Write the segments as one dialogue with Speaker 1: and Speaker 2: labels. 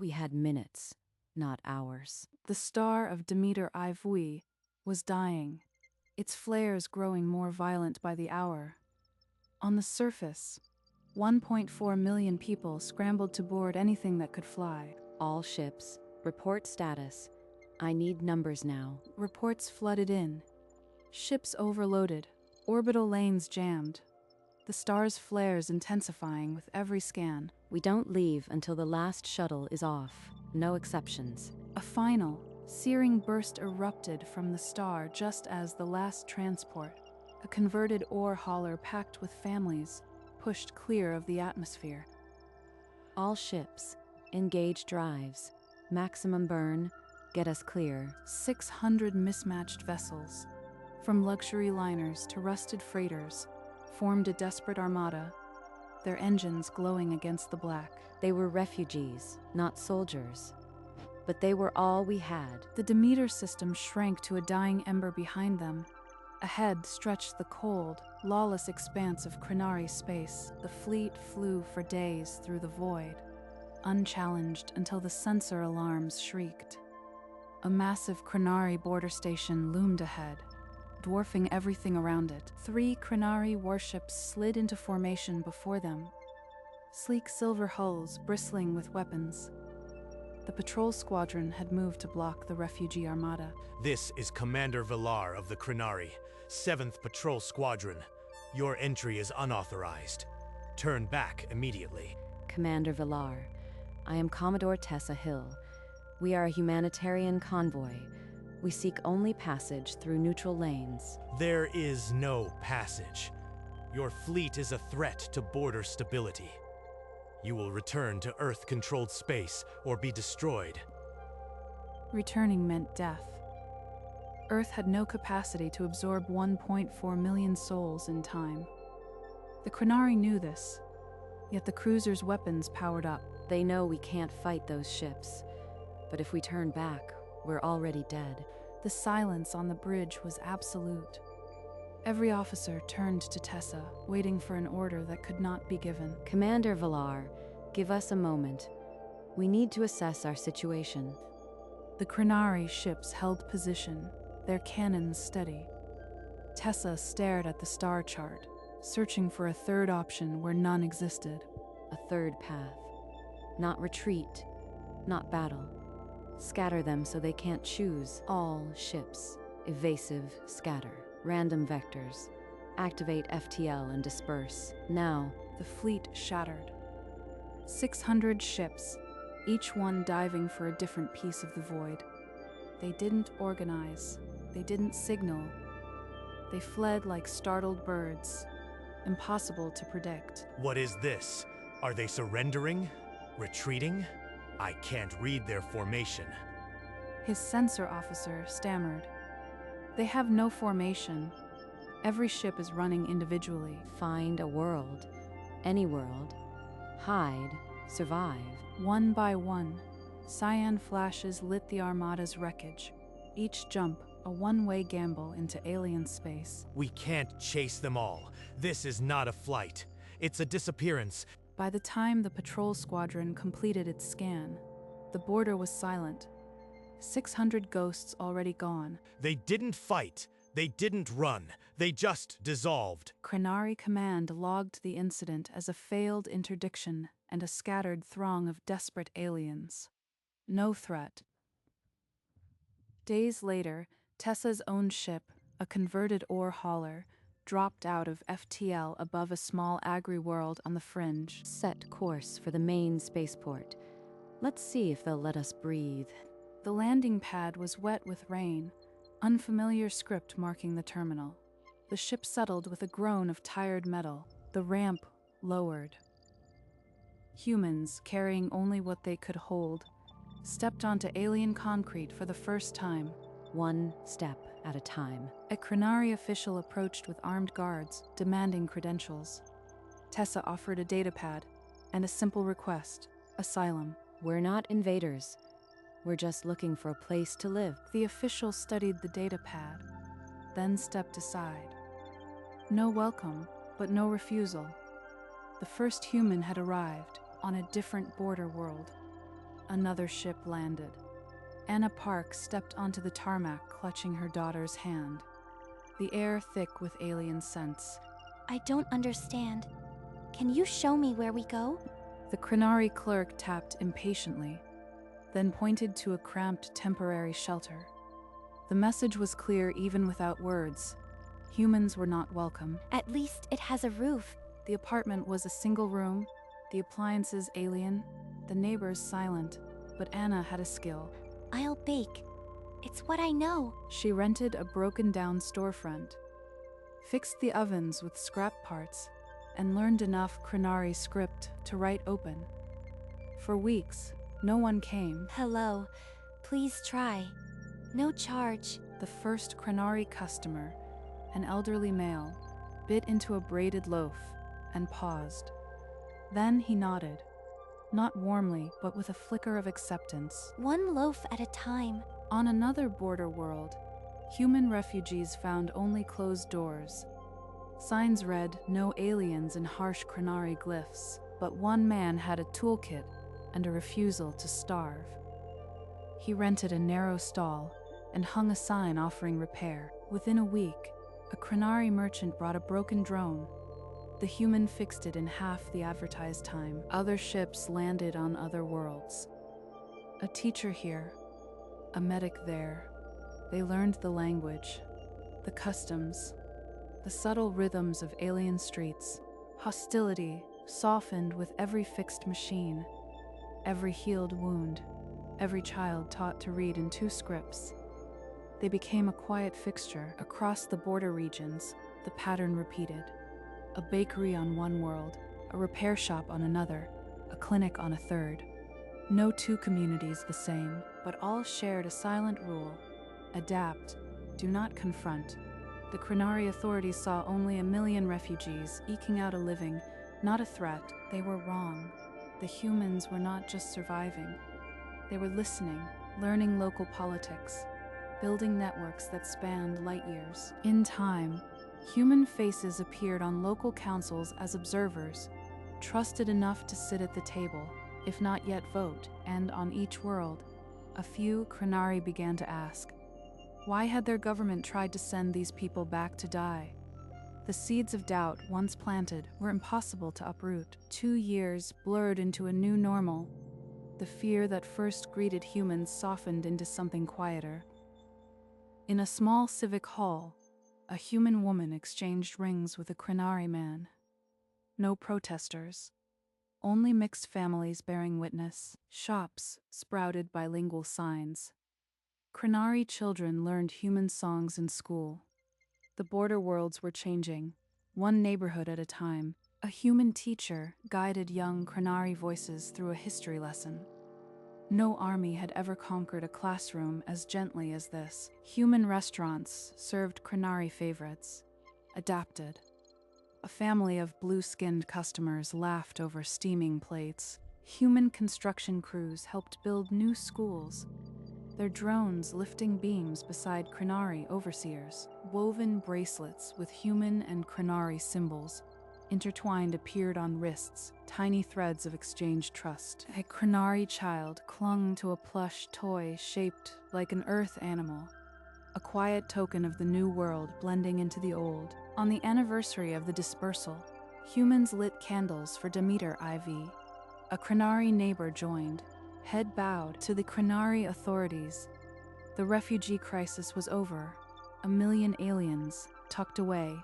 Speaker 1: We had minutes, not hours.
Speaker 2: The star of Demeter HFY was dying, its flares growing more violent by the hour. On the surface, 1.4 million people scrambled to board anything that could fly.
Speaker 1: All ships, report status. I need numbers now.
Speaker 2: Reports flooded in. Ships overloaded, orbital lanes jammed. The star's flares intensifying with every scan.
Speaker 1: We don't leave until the last shuttle is off. No exceptions.
Speaker 2: A final, searing burst erupted from the star just as the last transport, a converted ore hauler packed with families, pushed clear of the atmosphere.
Speaker 1: All ships, engage drives. Maximum burn, get us clear.
Speaker 2: 600 mismatched vessels, from luxury liners to rusted freighters, formed a desperate armada, their engines glowing against the black.
Speaker 1: They were refugees, not soldiers. But they were all we had.
Speaker 2: The Demeter system shrank to a dying ember behind them. Ahead stretched the cold, lawless expanse of Crenari space. The fleet flew for days through the void, unchallenged until the sensor alarms shrieked. A massive Crenari border station loomed ahead, dwarfing everything around it. 3 Crenari warships slid into formation before them, sleek silver hulls bristling with weapons. The patrol squadron had moved to block the refugee armada.
Speaker 3: This is Commander Villar of the Crenari, 7th Patrol Squadron. Your entry is unauthorized. Turn back immediately.
Speaker 1: Commander Villar, I am Commodore Tessa Hill. We are a humanitarian convoy. We seek only passage through neutral lanes.
Speaker 3: There is no passage. Your fleet is a threat to border stability. You will return to Earth-controlled space or be destroyed.
Speaker 2: Returning meant death. Earth had no capacity to absorb 1.4 million souls in time. The Crenari knew this, yet the cruiser's weapons powered up.
Speaker 1: They know we can't fight those ships, but if we turn back, we're already dead.
Speaker 2: The silence on the bridge was absolute. Every officer turned to Tessa, waiting for an order that could not be given.
Speaker 1: Commander Villar, give us a moment. We need to assess our situation.
Speaker 2: The Crenari ships held position, their cannons steady. Tessa stared at the star chart, searching for a third option where none existed.
Speaker 1: A third path. Not retreat, not battle. Scatter them so they can't choose. All ships. Evasive, scatter. Random vectors. Activate FTL and disperse. Now.
Speaker 2: The fleet shattered. 600 ships, each one diving for a different piece of the void. They didn't organize. They didn't signal. They fled like startled birds. Impossible to predict.
Speaker 3: What is this? Are they surrendering? Retreating? I can't read their formation.
Speaker 2: His sensor officer stammered. They have no formation. Every ship is running individually.
Speaker 1: Find a world. Any world. Hide. Survive.
Speaker 2: One by one, cyan flashes lit the Armada's wreckage. Each jump, a one-way gamble into alien space.
Speaker 3: We can't chase them all. This is not a flight. It's a disappearance.
Speaker 2: By the time the patrol squadron completed its scan, the border was silent. 600 ghosts already gone.
Speaker 3: They didn't fight. They didn't run. They just dissolved.
Speaker 2: Crenari Command logged the incident as a failed interdiction and a scattered throng of desperate aliens. No threat. Days later, Tessa's own ship, a converted ore hauler, dropped out of FTL above a small agri-world on the fringe.
Speaker 1: Set course for the main spaceport. Let's see if they'll let us breathe.
Speaker 2: The landing pad was wet with rain, unfamiliar script marking the terminal. The ship settled with a groan of tired metal. The ramp lowered. Humans, carrying only what they could hold, stepped onto alien concrete for the first time.
Speaker 1: One step at a time.
Speaker 2: A Crenari official approached with armed guards, demanding credentials. Tessa offered a datapad and a simple request: asylum.
Speaker 1: We're not invaders. We're just looking for a place to live.
Speaker 2: The official studied the datapad, then stepped aside. No welcome, but no refusal. The first human had arrived on a different border world. Another ship landed. Anna Park stepped onto the tarmac, clutching her daughter's hand, the air thick with alien scents.
Speaker 4: I don't understand. Can you show me where we go?
Speaker 2: The Crenari clerk tapped impatiently, then pointed to a cramped temporary shelter. The message was clear even without words. Humans were not welcome.
Speaker 4: At least it has a roof.
Speaker 2: The apartment was a single room, the appliances alien, the neighbors silent, but Anna had a skill.
Speaker 4: I'll bake. It's what I know.
Speaker 2: She rented a broken-down storefront, fixed the ovens with scrap parts, and learned enough Crenari script to write open. For weeks, no one came.
Speaker 4: Hello. Please try. No charge.
Speaker 2: The first Crenari customer, an elderly male, bit into a braided loaf and paused. Then he nodded, not warmly, but with a flicker of acceptance.
Speaker 4: One loaf at a time.
Speaker 2: On another border world, human refugees found only closed doors. Signs read, "No aliens" in harsh Crenari glyphs, but one man had a toolkit and a refusal to starve. He rented a narrow stall and hung a sign offering repair. Within a week, a Crenari merchant brought a broken drone. The human fixed it in half the advertised time. Other ships landed on other worlds. A teacher here, a medic there. They learned the language, the customs, the subtle rhythms of alien streets. Hostility softened with every fixed machine, every healed wound, every child taught to read in 2 scripts. They became a quiet fixture. Across the border regions, the pattern repeated. A bakery on one world, a repair shop on another, a clinic on a third. No 2 communities the same, but all shared a silent rule: adapt, do not confront. The Crenari authorities saw only 1 million refugees eking out a living, not a threat. They were wrong. The humans were not just surviving. They were listening, learning local politics, building networks that spanned light years. In time, human faces appeared on local councils as observers, trusted enough to sit at the table, if not yet vote, and on each world, a few Crenari began to ask, why had their government tried to send these people back to die? The seeds of doubt, once planted, were impossible to uproot. 2 years blurred into a new normal. The fear that first greeted humans softened into something quieter. In a small civic hall, a human woman exchanged rings with a Crenari man. No protesters, only mixed families bearing witness. Shops sprouted bilingual signs. Crenari children learned human songs in school. The border worlds were changing, one neighborhood at a time. A human teacher guided young Crenari voices through a history lesson. No army had ever conquered a classroom as gently as this. Human restaurants served Crenari favorites, adapted. A family of blue-skinned customers laughed over steaming plates. Human construction crews helped build new schools, their drones lifting beams beside Crenari overseers. Woven bracelets with human and Crenari symbols intertwined appeared on wrists, tiny threads of exchanged trust. A Crenari child clung to a plush toy shaped like an earth animal, a quiet token of the new world blending into the old. On the anniversary of the dispersal, humans lit candles for Demeter IV. A Crenari neighbor joined, head bowed to the Crenari authorities. The refugee crisis was over. 1 million aliens, tucked away,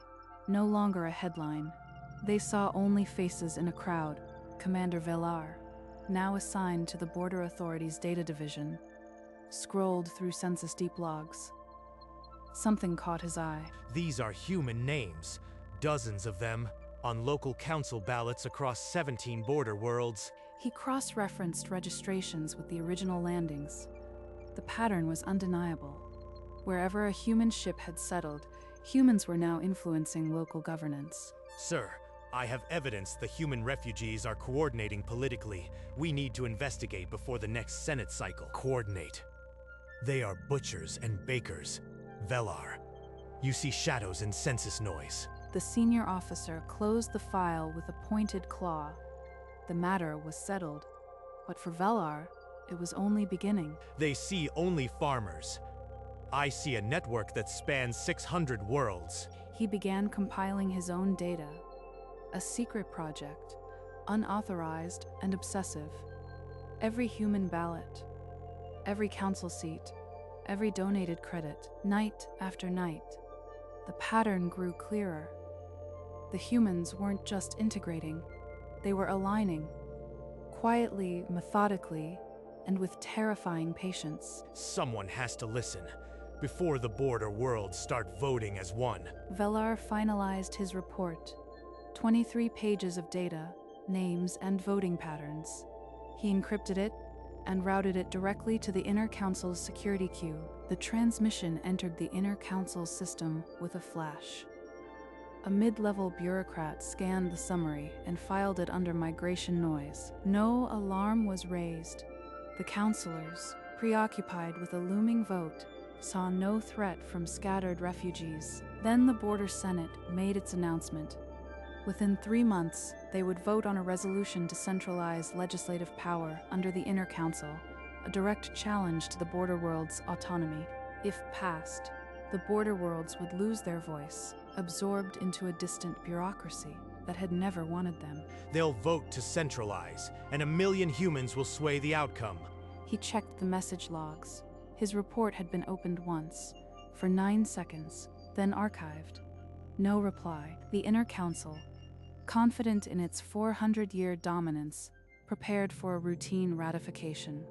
Speaker 2: no longer a headline. They saw only faces in a crowd. Commander Velar, now assigned to the Border Authority's data division, scrolled through Census Deep logs. Something caught his eye.
Speaker 3: These are human names, dozens of them, on local council ballots across 17 border worlds.
Speaker 2: He cross-referenced registrations with the original landings. The pattern was undeniable. Wherever a human ship had settled, humans were now influencing local governance.
Speaker 3: Sir, I have evidence the human refugees are coordinating politically. We need to investigate before the next Senate cycle. Coordinate. They are butchers and bakers. Velar. You see shadows in census noise.
Speaker 2: The senior officer closed the file with a pointed claw. The matter was settled, but for Velar, it was only beginning.
Speaker 3: They see only farmers. I see a network that spans 600 worlds.
Speaker 2: He began compiling his own data, a secret project, unauthorized and obsessive. Every human ballot, every council seat, every donated credit, night after night. The pattern grew clearer. The humans weren't just integrating, they were aligning, quietly, methodically, and with terrifying patience.
Speaker 3: Someone has to listen before the border worlds start voting as one.
Speaker 2: Velar finalized his report, 23 pages of data, names, and voting patterns. He encrypted it and routed it directly to the Inner Council's security queue. The transmission entered the Inner Council's system with a flash. A mid-level bureaucrat scanned the summary and filed it under migration noise. No alarm was raised. The councilors, preoccupied with a looming vote, saw no threat from scattered refugees. Then the Border Senate made its announcement. Within 3 months, they would vote on a resolution to centralize legislative power under the Inner Council, a direct challenge to the Border World's autonomy. If passed, the Border Worlds would lose their voice, absorbed into a distant bureaucracy that had never wanted them.
Speaker 3: They'll vote to centralize, and 1 million humans will sway the outcome.
Speaker 2: He checked the message logs. His report had been opened once, for 9 seconds, then archived. No reply. The Inner Council, confident in its 400-year dominance, prepared for a routine ratification.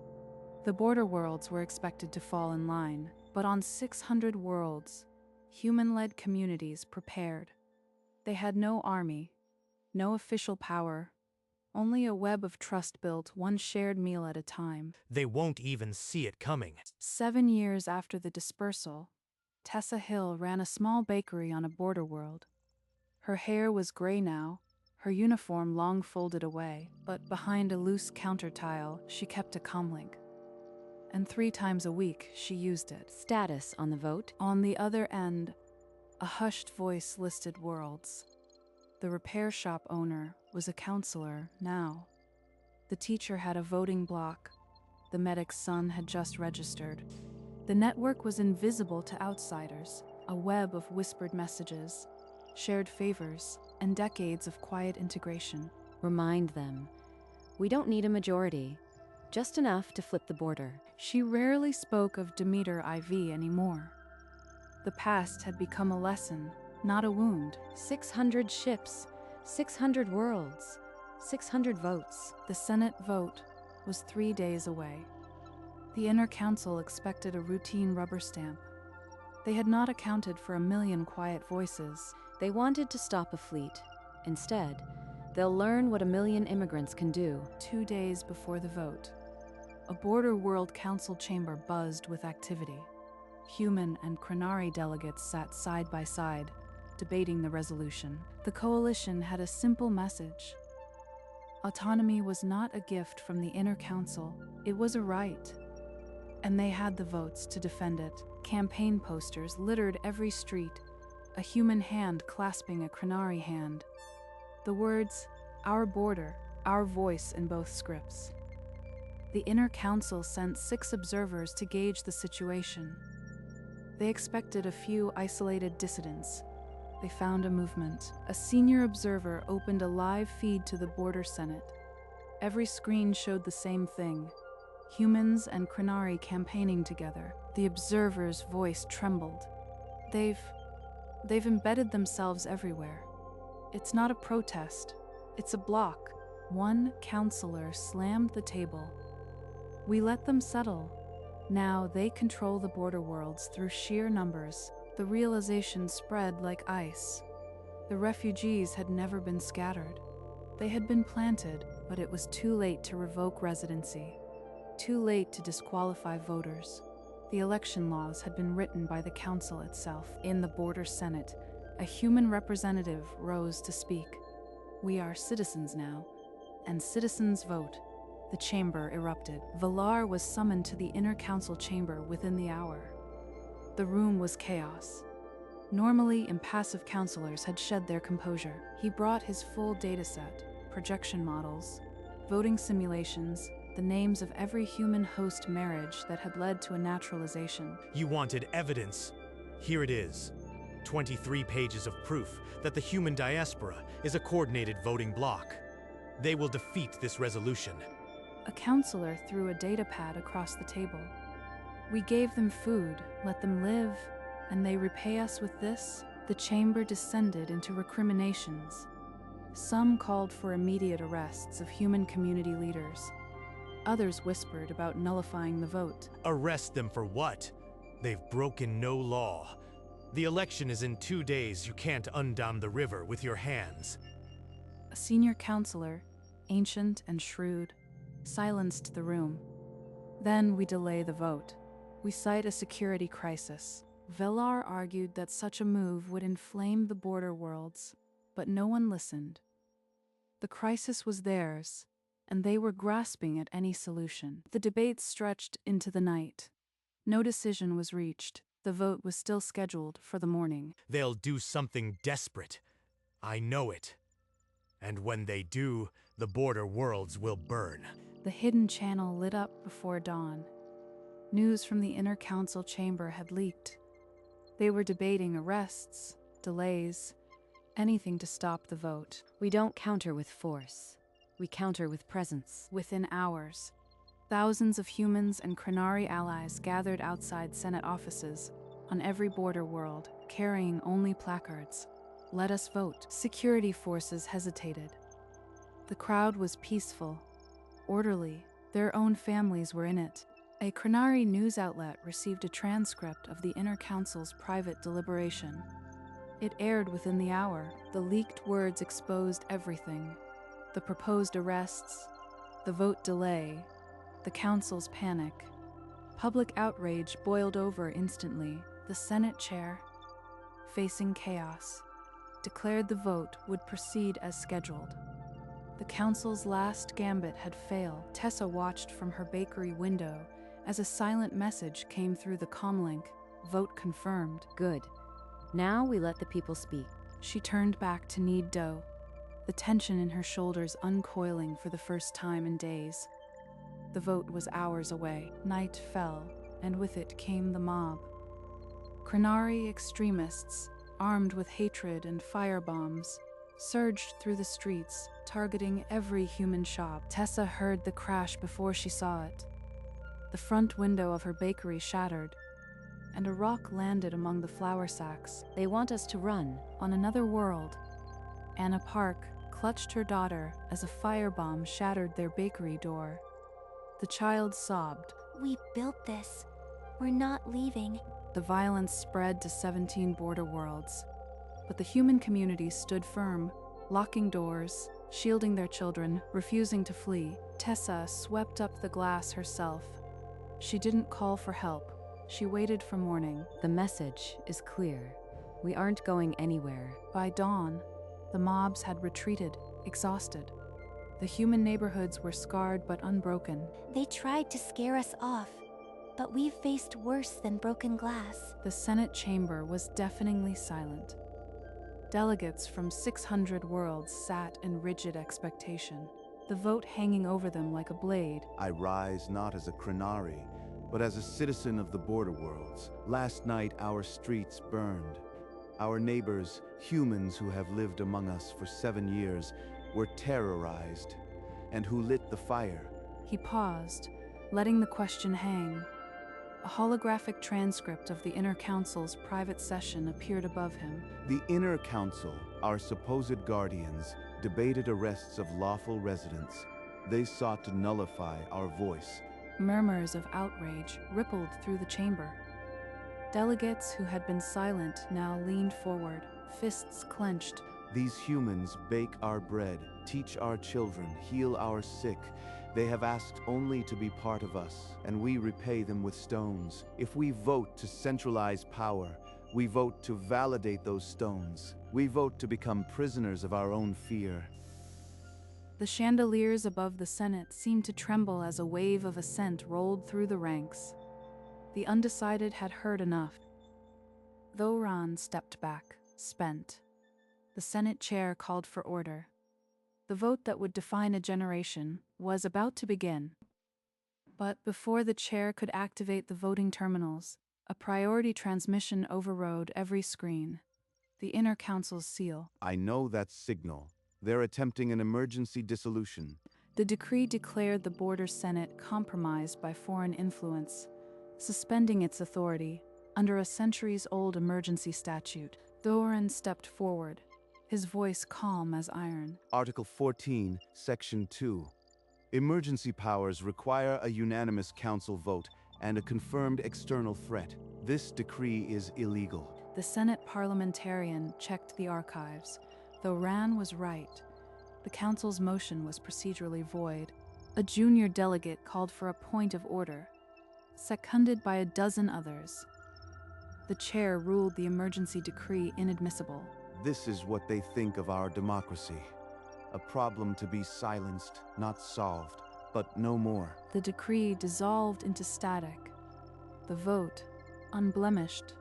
Speaker 2: The Border Worlds were expected to fall in line, but on 600 worlds, human-led communities prepared. They had no army, no official power, only a web of trust built one shared meal at a time.
Speaker 3: They won't even see it coming.
Speaker 2: 7 years after the dispersal, Tessa Hill ran a small bakery on a border world. Her hair was gray now, her uniform long folded away, but behind a loose counter tile, she kept a comlink. And 3 times a week, she used it.
Speaker 1: Status on the vote?
Speaker 2: On the other end, a hushed voice listed worlds. The repair shop owner was a counselor now. The teacher had a voting block. The medic's son had just registered. The network was invisible to outsiders, a web of whispered messages, shared favors, and decades of quiet integration.
Speaker 1: Remind them. We don't need a majority, just enough to flip the border.
Speaker 2: She rarely spoke of Demeter IV anymore. The past had become a lesson, not a wound.
Speaker 1: 600 ships, 600 worlds, 600 votes.
Speaker 2: The Senate vote was 3 days away. The Inner Council expected a routine rubber stamp. They had not accounted for 1 million quiet voices.
Speaker 1: They wanted to stop a fleet. Instead, they'll learn what 1 million immigrants can do.
Speaker 2: 2 days before the vote, a Border World Council chamber buzzed with activity. Human and Krenari delegates sat side by side, debating the resolution. The coalition had a simple message. Autonomy was not a gift from the Inner Council, it was a right. And they had the votes to defend it. Campaign posters littered every street, a human hand clasping a Krenari hand. The words, "Our border, our voice" in both scripts. The Inner Council sent 6 observers to gauge the situation. They expected a few isolated dissidents. They found a movement. A senior observer opened a live feed to the Border Senate. Every screen showed the same thing. Humans and Krenari campaigning together. The observer's voice trembled. They've embedded themselves everywhere. It's not a protest. It's a block. One counselor slammed the table. We let them settle. Now they control the border worlds through sheer numbers. The realization spread like ice. The refugees had never been scattered. They had been planted, but it was too late to revoke residency. Too late to disqualify voters. The election laws had been written by the council itself. In the Border Senate, a human representative rose to speak. We are citizens now, and citizens vote. The chamber erupted. Velar was summoned to the Inner Council chamber within the hour. The room was chaos. Normally impassive counselors had shed their composure. He brought his full dataset, projection models, voting simulations, the names of every human-host marriage that had led to a naturalization.
Speaker 3: You wanted evidence. Here it is. 23 pages of proof that the human diaspora is a coordinated voting bloc. They will defeat this resolution.
Speaker 2: A counselor threw a datapad across the table. We gave them food, let them live, and they repay us with this? The chamber descended into recriminations. Some called for immediate arrests of human community leaders. Others whispered about nullifying the vote.
Speaker 3: Arrest them for what? They've broken no law. The election is in 2 days. You can't undam the river with your hands.
Speaker 2: A senior counselor, ancient and shrewd, silenced the room. Then we delay the vote. We cite a security crisis. Velar argued that such a move would inflame the border worlds, but no one listened. The crisis was theirs, and they were grasping at any solution. The debate stretched into the night. No decision was reached. The vote was still scheduled for the morning.
Speaker 3: They'll do something desperate. I know it. And when they do, the border worlds will burn.
Speaker 2: The hidden channel lit up before dawn. News from the inner council chamber had leaked. They were debating arrests, delays, anything to stop the vote.
Speaker 1: We don't counter with force. We counter with presence.
Speaker 2: Within hours, thousands of humans and Krenari allies gathered outside Senate offices on every border world, carrying only placards. Let us vote. Security forces hesitated. The crowd was peaceful, orderly. Their own families were in it. A Krenari news outlet received a transcript of the inner council's private deliberation. It aired within the hour. The leaked words exposed everything. The proposed arrests, the vote delay, the council's panic. Public outrage boiled over instantly. The Senate chair, facing chaos, declared the vote would proceed as scheduled. The council's last gambit had failed. Tessa watched from her bakery window as a silent message came through the comlink. Vote confirmed.
Speaker 1: Good. Now we let the people speak.
Speaker 2: She turned back to knead dough, the tension in her shoulders uncoiling for the first time in days. The vote was hours away. Night fell, and with it came the mob. Krenari extremists, armed with hatred and firebombs, surged through the streets, targeting every human shop. Tessa heard the crash before she saw it. The front window of her bakery shattered, and a rock landed among the flour sacks.
Speaker 1: They want us to run.
Speaker 2: On another world, Anna Park clutched her daughter as a firebomb shattered their bakery door. The child sobbed.
Speaker 4: We built this. We're not leaving.
Speaker 2: The violence spread to 17 border worlds, but the human community stood firm, locking doors, shielding their children, refusing to flee. Tessa swept up the glass herself. She didn't call for help. She waited for morning.
Speaker 1: The message is clear. We aren't going anywhere.
Speaker 2: By dawn, the mobs had retreated, exhausted. The human neighborhoods were scarred but unbroken.
Speaker 4: They tried to scare us off, but we've faced worse than broken glass.
Speaker 2: The Senate chamber was deafeningly silent. Delegates from 600 worlds sat in rigid expectation, the vote hanging over them like a blade.
Speaker 5: I rise not as a Krenari, but as a citizen of the border worlds. Last night our streets burned. Our neighbors, humans who have lived among us for 7 years, were terrorized, and who lit the fire.
Speaker 2: He paused, letting the question hang. A holographic transcript of the Inner Council's private session appeared above him.
Speaker 5: The Inner Council, our supposed guardians, debated arrests of lawful residents. They sought to nullify our voice.
Speaker 2: Murmurs of outrage rippled through the chamber. Delegates who had been silent now leaned forward, fists clenched.
Speaker 5: These humans bake our bread, teach our children, heal our sick. They have asked only to be part of us, and we repay them with stones. If we vote to centralize power, we vote to validate those stones. We vote to become prisoners of our own fear.
Speaker 2: The chandeliers above the Senate seemed to tremble as a wave of assent rolled through the ranks. The undecided had heard enough. Thoran stepped back, spent. The Senate chair called for order. The vote that would define a generation was about to begin. But before the chair could activate the voting terminals, a priority transmission overrode every screen. The inner council's seal.
Speaker 5: I know that signal. They're attempting an emergency dissolution.
Speaker 2: The decree declared the Border Senate compromised by foreign influence, suspending its authority under a centuries-old emergency statute. Thorin stepped forward, his voice calm as iron.
Speaker 5: Article 14, Section 2. Emergency powers require a unanimous council vote and a confirmed external threat. This decree is illegal.
Speaker 2: The Senate parliamentarian checked the archives. Though Ran was right, the council's motion was procedurally void. A junior delegate called for a point of order, seconded by a dozen others. The chair ruled the emergency decree inadmissible.
Speaker 5: This is what they think of our democracy. A problem to be silenced, not solved, but no more.
Speaker 2: The decree dissolved into static. The vote, unblemished,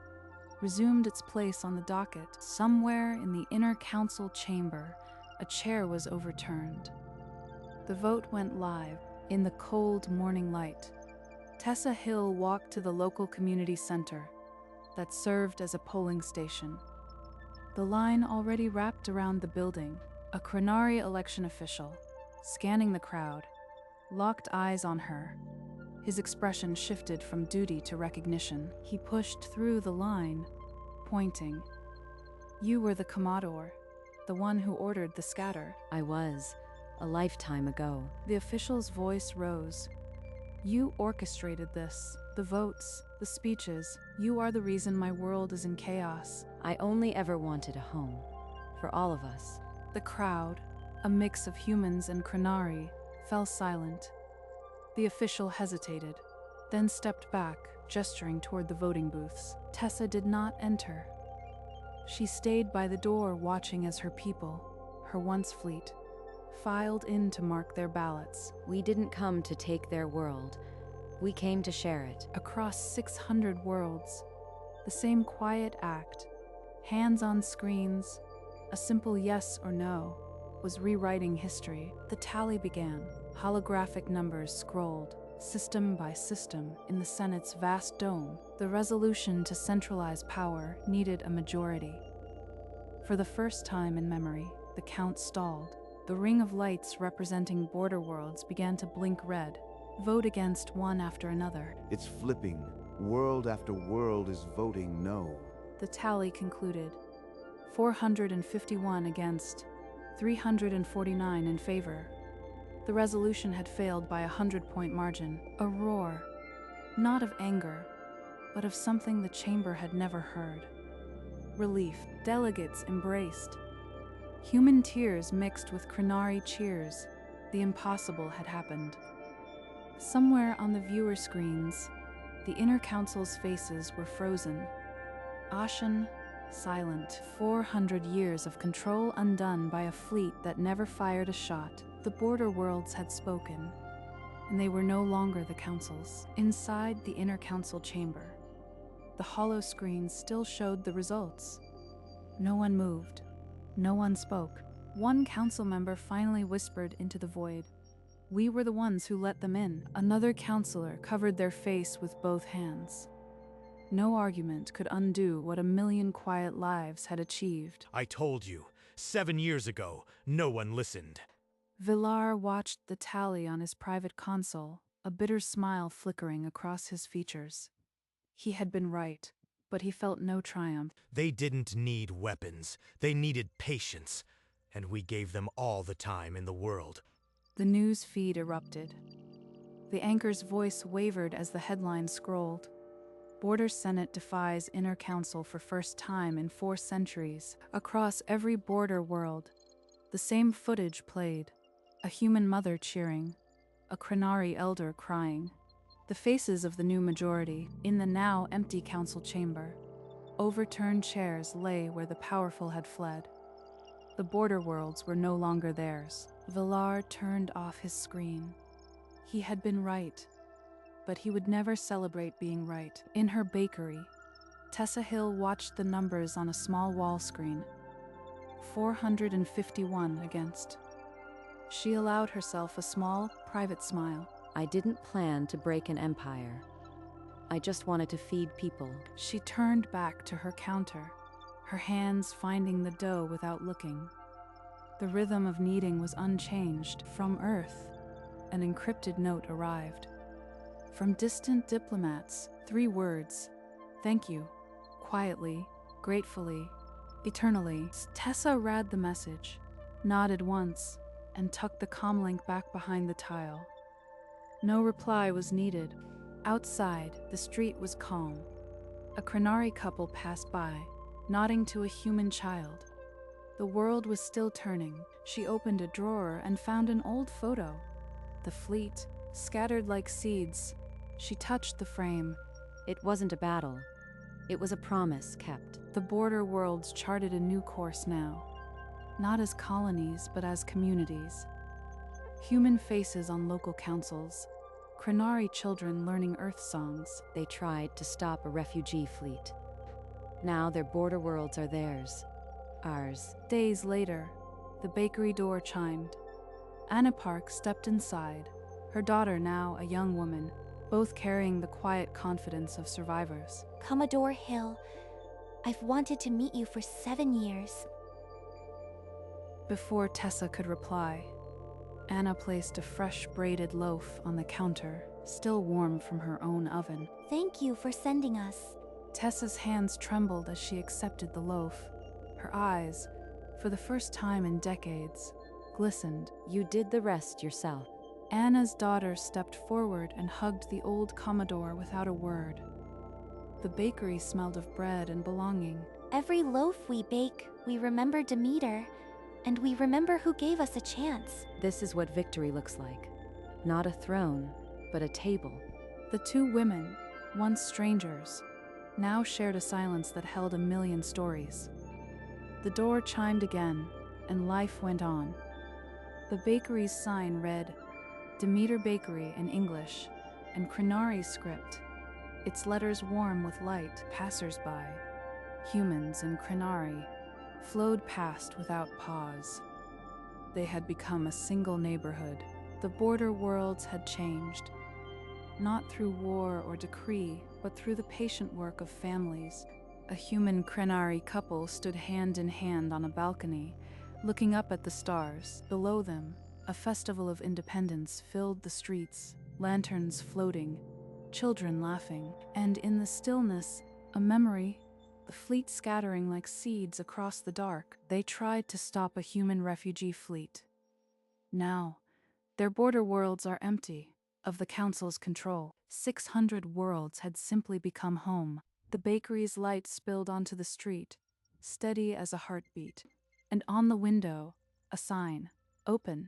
Speaker 2: resumed its place on the docket. Somewhere in the inner council chamber, a chair was overturned. The vote went live in the cold morning light. Tessa Hill walked to the local community center that served as a polling station. The line already wrapped around the building. A Crenari election official, scanning the crowd, locked eyes on her. His expression shifted from duty to recognition. He pushed through the line, pointing. You were the Commodore, the one who ordered the scatter.
Speaker 1: I was, a lifetime ago.
Speaker 2: The official's voice rose. You orchestrated this, the votes, the speeches. You are the reason my world is in chaos.
Speaker 1: I only ever wanted a home, for all of us.
Speaker 2: The crowd, a mix of humans and Crenari, fell silent. The official hesitated, then stepped back, gesturing toward the voting booths. Tessa did not enter. She stayed by the door, watching as her people, her once fleet, filed in to mark their ballots.
Speaker 1: We didn't come to take their world. We came to share it.
Speaker 2: Across 600 worlds, the same quiet act, hands on screens, a simple yes or no, was rewriting history. The tally began. Holographic numbers scrolled, system by system, in the Senate's vast dome. The resolution to centralize power needed a majority. For the first time in memory, the count stalled. The ring of lights representing border worlds began to blink red. Vote against one after another.
Speaker 5: It's flipping. World after world is voting no.
Speaker 2: The tally concluded. 451 against, 349 in favor. The resolution had failed by a 100-point margin. A roar, not of anger, but of something the chamber had never heard. Relief. Delegates embraced. Human tears mixed with Crenari cheers. The impossible had happened. Somewhere on the viewer screens, the inner council's faces were frozen. Ashen, silent. 400 years of control undone by a fleet that never fired a shot. The border worlds had spoken, and they were no longer the councils. Inside the inner council chamber, the hollow screens still showed the results. No one moved. No one spoke. One council member finally whispered into the void. We were the ones who let them in. Another councillor covered their face with both hands. No argument could undo what 1 million quiet lives had achieved.
Speaker 3: I told you, 7 years ago, no one listened.
Speaker 2: Villar watched the tally on his private console, a bitter smile flickering across his features. He had been right, but he felt no triumph.
Speaker 3: They didn't need weapons. They needed patience. And we gave them all the time in the world.
Speaker 2: The news feed erupted. The anchor's voice wavered as the headline scrolled. Border Senate defies inner council for first time in 4 centuries. Across every border world, the same footage played. A human mother cheering, a Crenari elder crying. The faces of the new majority in the now empty council chamber. Overturned chairs lay where the powerful had fled. The border worlds were no longer theirs. Villar turned off his screen. He had been right, but he would never celebrate being right. In her bakery, Tessa Hill watched the numbers on a small wall screen. 451 against. She allowed herself a small, private smile.
Speaker 1: I didn't plan to break an empire. I just wanted to feed people.
Speaker 2: She turned back to her counter, her hands finding the dough without looking. The rhythm of kneading was unchanged. From Earth, an encrypted note arrived. From distant diplomats, 3 words: thank you, quietly, gratefully, eternally. Tessa read the message, nodded once, and tucked the comlink back behind the tile. No reply was needed. Outside, the street was calm. A Crenari couple passed by, nodding to a human child. The world was still turning. She opened a drawer and found an old photo. The fleet, scattered like seeds. She touched the frame.
Speaker 1: It wasn't a battle. It was a promise kept.
Speaker 2: The border worlds charted a new course now. Not as colonies, but as communities. Human faces on local councils. Crenari children learning Earth songs.
Speaker 1: They tried to stop a refugee fleet. Now their border worlds are theirs. Ours.
Speaker 2: Days later, the bakery door chimed. Anna Park stepped inside, her daughter now a young woman, both carrying the quiet confidence of survivors.
Speaker 4: Commodore Hill, I've wanted to meet you for 7 years.
Speaker 2: Before Tessa could reply, Anna placed a fresh braided loaf on the counter, still warm from her own oven.
Speaker 4: Thank you for sending us.
Speaker 2: Tessa's hands trembled as she accepted the loaf. Her eyes, for the first time in decades, glistened.
Speaker 1: You did the rest yourself.
Speaker 2: Anna's daughter stepped forward and hugged the old Commodore without a word. The bakery smelled of bread and belonging.
Speaker 4: Every loaf we bake, we remember Demeter, and we remember who gave us a chance.
Speaker 1: This is what victory looks like. Not a throne, but a table.
Speaker 2: The 2 women, once strangers, now shared a silence that held a million stories. The door chimed again, and life went on. The bakery's sign read, Demeter Bakery in English, and Crenari's script, its letters warm with light. Passers-by, humans and Crenari, flowed past without pause. They had become a single neighborhood. The border worlds had changed, not through war or decree, but through the patient work of families. A human Crenari couple stood hand in hand on a balcony, looking up at the stars. Below them, a festival of independence filled the streets, lanterns floating, children laughing, and in the stillness, a memory, the fleet scattering like seeds across the dark. They tried to stop a human refugee fleet. Now, their border worlds are empty of the Council's control. 600 worlds had simply become home. The bakery's light spilled onto the street, steady as a heartbeat, and on the window, a sign, open.